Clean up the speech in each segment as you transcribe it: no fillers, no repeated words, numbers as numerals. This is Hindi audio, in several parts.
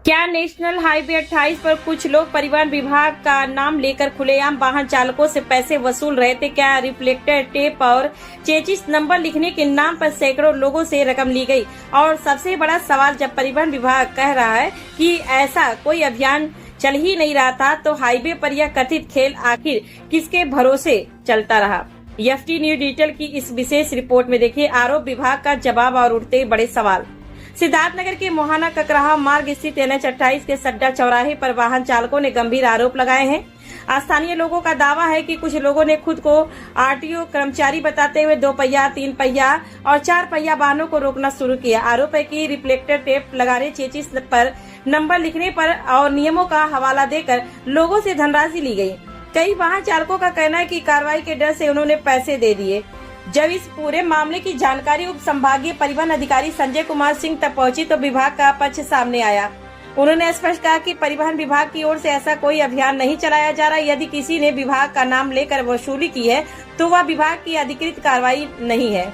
क्या नेशनल हाईवे 28 पर कुछ लोग परिवहन विभाग का नाम लेकर खुलेआम वाहन चालकों से पैसे वसूल रहे थे? क्या रिफ्लेक्टर टेप और चेचिस नंबर लिखने के नाम पर सैकड़ों लोगों से रकम ली गई? और सबसे बड़ा सवाल, जब परिवहन विभाग कह रहा है कि ऐसा कोई अभियान चल ही नहीं रहा था, तो हाईवे पर यह कथित खेल आखिर किसके भरोसे चलता रहा? एफटी न्यूज डिजिटल की इस विशेष रिपोर्ट में देखिए आरोप विभाग का जवाब और उठते बड़े सवाल। सिद्धार्थनगर के मोहाना ककराहा मार्ग स्थित NH 28 के सड्डा चौराहे पर वाहन चालकों ने गंभीर आरोप लगाए हैं। स्थानीय लोगों का दावा है कि कुछ लोगों ने खुद को RTO कर्मचारी बताते हुए 2 पहिया, 3 पहिया और 4 पहिया वाहनों को रोकना शुरू किया। आरोप है कि रिफ्लेक्टर टेप लगाने, चेचिस पर नंबर लिखने पर और नियमों का हवाला देकर लोगों से धनराशि ली गयी। कई वाहन चालकों का कहना है कि कार्रवाई के डर से उन्होंने पैसे दे दिए। जब इस पूरे मामले की जानकारी उप संभागीय परिवहन अधिकारी संजय कुमार सिंह तक पहुंची तो विभाग का पक्ष सामने आया। उन्होंने स्पष्ट कहा कि परिवहन विभाग की ओर से ऐसा कोई अभियान नहीं चलाया जा रहा। यदि किसी ने विभाग का नाम लेकर वसूली की है तो वह विभाग की अधिकृत कार्रवाई नहीं है।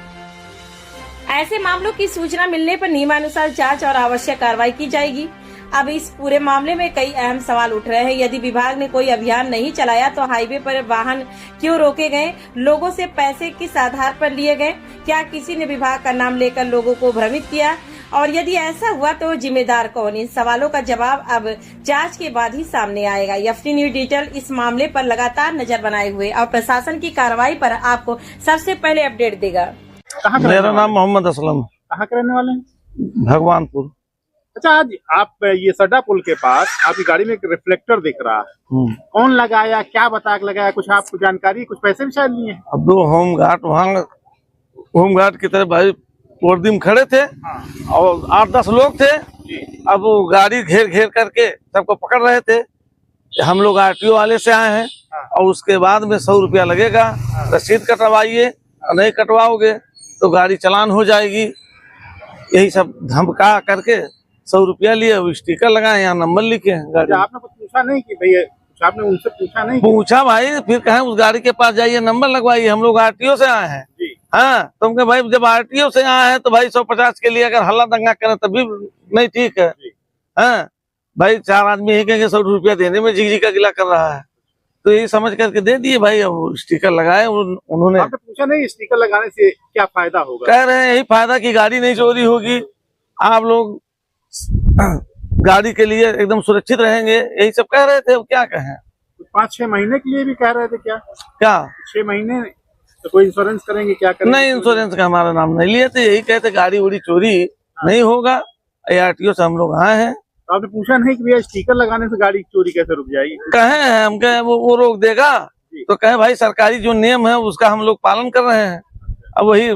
ऐसे मामलों की सूचना मिलने पर नियमानुसार जांच और आवश्यक कार्रवाई की जाएगी। अब इस पूरे मामले में कई अहम सवाल उठ रहे हैं। यदि विभाग ने कोई अभियान नहीं चलाया तो हाईवे पर वाहन क्यों रोके गए? लोगों से पैसे किस आधार पर लिए गए? क्या किसी ने विभाग का नाम लेकर लोगों को भ्रमित किया? और यदि ऐसा हुआ तो जिम्मेदार कौन? इन सवालों का जवाब अब जांच के बाद ही सामने आएगा। एफटी न्यूज डिजिटल इस मामले पर लगातार नजर बनाए हुए और प्रशासन की कार्रवाई पर आपको सबसे पहले अपडेट देगा। मेरा नाम मोहम्मद असलम। कहाँ के रहने वाले हैं? भगवानपुर। अच्छा, आज आप ये सड्डा पुल के पास आपकी गाड़ी में एक रिफ्लेक्टर दिख रहा है, कौन लगाया, क्या बता के लगाया, कुछ आपको जानकारी? कुछ पैसे भी शायद लिए? अब 2 होमगार्ड वहाँ होमगार्ड की तरफ भाई पोर्दिम खड़े थे और 8-10 लोग थे। अब वो गाड़ी घेर घेर करके सबको पकड़ रहे थे। हम लोग RTO वाले से आए हैं और उसके बाद में 100 रुपया लगेगा, रसीद कटवाइए, नहीं कटवाओगे तो गाड़ी चालान हो जाएगी। यही सब धमका करके 100 रुपया लिए, स्टिकर लगाए, यहाँ नंबर लिखे हैं गाड़ी। आपने कुछ पूछा नहीं कि भैया, कुछ आपने उनसे पूछा नहीं? पूछा भाई, फिर कहें उस गाड़ी के पास जाइए, नंबर लगवाइए, हम लोग RTO से आए हैं। हाँ, तुमके भाई जब RTO से आए हैं तो भाई 150 के लिए अगर हल्ला दंगा करें तभी नहीं ठीक है। हाँ भाई, 4 आदमी ही कहेंगे 100 रुपया देने में झिकझिक का गिला कर रहा है, तो यही समझ करके दे दिए भाई। अब स्टिकर लगाए उन्होंने। आपने पूछा नहीं स्टिकर लगाने से क्या फायदा होगा? कह रहे हैं यही फायदा की गाड़ी नहीं चोरी होगी, आप लोग गाड़ी के लिए एकदम सुरक्षित रहेंगे, यही सब कह रहे थे। अब क्या कहें? 5-6 महीने के लिए भी कह रहे थे क्या? 6 महीने तो कोई इंश्योरेंस करेंगे, क्या करेंगे? नहीं, इंश्योरेंस का हमारा नाम नहीं लिए थे, यही कहते गाड़ी उड़ी चोरी नहीं होगा। RTO से हम लोग आए हैं। तो आपने पूछा नहीं कि भैया स्टिकर लगाने से गाड़ी चोरी कैसे रुक जाएगी? कहे हैं हम, कहे वो रोक देगा, तो कहे भाई सरकारी जो नियम है उसका हम लोग पालन कर रहे हैं। अब वही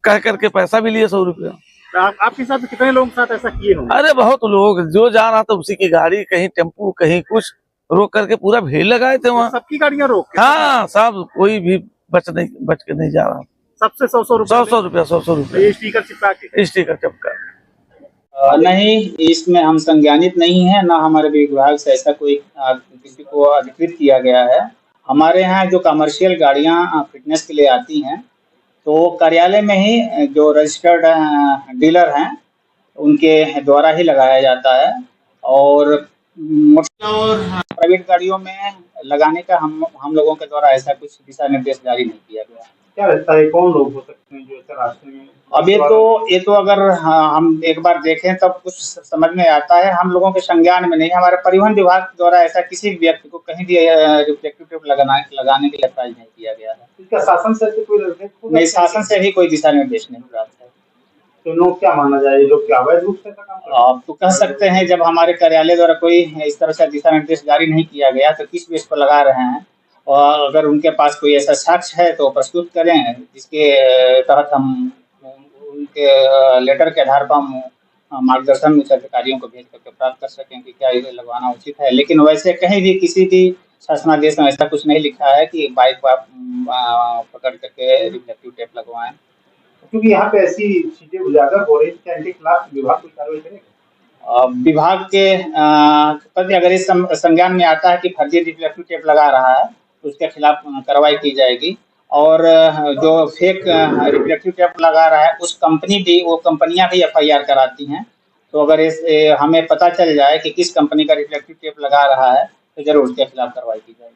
कह करके पैसा भी लिए 100 रुपया। आपके साथ कितने लोगों के साथ ऐसा किए होंगे? अरे बहुत लोग, जो जा रहा था उसी की गाड़ी, कहीं टेम्पू कहीं कुछ, रोक करके पूरा भीड़ लगाए थे वहाँ। सबकी गाड़ियाँ रोक के? हाँ, सब, कोई भी बच के नहीं जा रहा। सबसे 100 रुपया? 100 रुपया, 100 रुपया। स्टिकर चिपका के? स्टिकर चिपका। नहीं, इसमें हम संज्ञानित नहीं है, ना हमारे विभाग से ऐसा कोई किसी को अधिकृत किया गया है। हमारे यहाँ जो कमर्शियल गाड़ियाँ फिटनेस के लिए आती हैं तो कार्यालय में ही जो रजिस्टर्ड डीलर हैं उनके द्वारा ही लगाया जाता है, और प्राइवेट गाड़ियों में लगाने का हम लोगों के द्वारा ऐसा कुछ दिशा निर्देश जारी नहीं किया गया। क्या लगता है कौन लोग हो सकते हैं जो ऐसा रास्ते में? अब ये तो अगर हम एक बार देखें तब कुछ समझ में आता है। हम लोगों के संज्ञान में नहीं, हमारे परिवहन विभाग द्वारा ऐसा किसी व्यक्ति को कहीं भी रिफ्लेक्टिव टेप लगाने के लिए अप्लाई नहीं किया गया है। इसका शासन से कोई निर्देश नहीं, शासन से भी कोई दिशा निर्देश नहीं प्राप्त है। तो लोग क्या माना जाए, लोग क्या अवैध रूप से काम कर रहे हैं? आप तो कह सकते हैं, जब हमारे कार्यालय द्वारा कोई इस तरह से दिशा निर्देश जारी नहीं किया गया तो किस बेस पर लगा रहे हैं, और अगर उनके पास कोई ऐसा साक्ष्य है तो प्रस्तुत करें, जिसके तहत हम उनके लेटर के आधार पर हम मार्गदर्शन उच्च अधिकारियों को भेज करके प्राप्त कर सकें कि क्या ये लगवाना उचित है। लेकिन वैसे कहीं भी किसी भी शासनादेश में ऐसा कुछ नहीं लिखा है कि बाइक को आप पकड़ करके रिफ्लेक्टिव टेप लगवाएं। क्योंकि यहाँ पे ऐसी चीजें उजागर हो रही है, इनके खिलाफ विभाग कोई कार्रवाई करेगा? विभाग के प्रति अगर इस संज्ञान में आता है कि फर्जी रिफ्लेक्टिव टेप लगा रहा है तो उसके खिलाफ कार्रवाई की जाएगी। और जो फेक रिफ्लेक्टिव टेप लगा रहा है उस कंपनी भी, वो कंपनियां भी FIR कराती हैं तो अगर हमें पता चल जाए कि किस कंपनी का रिफ्लेक्टिव टेप लगा रहा है तो जरूर उसके खिलाफ कार्रवाई की जाएगी।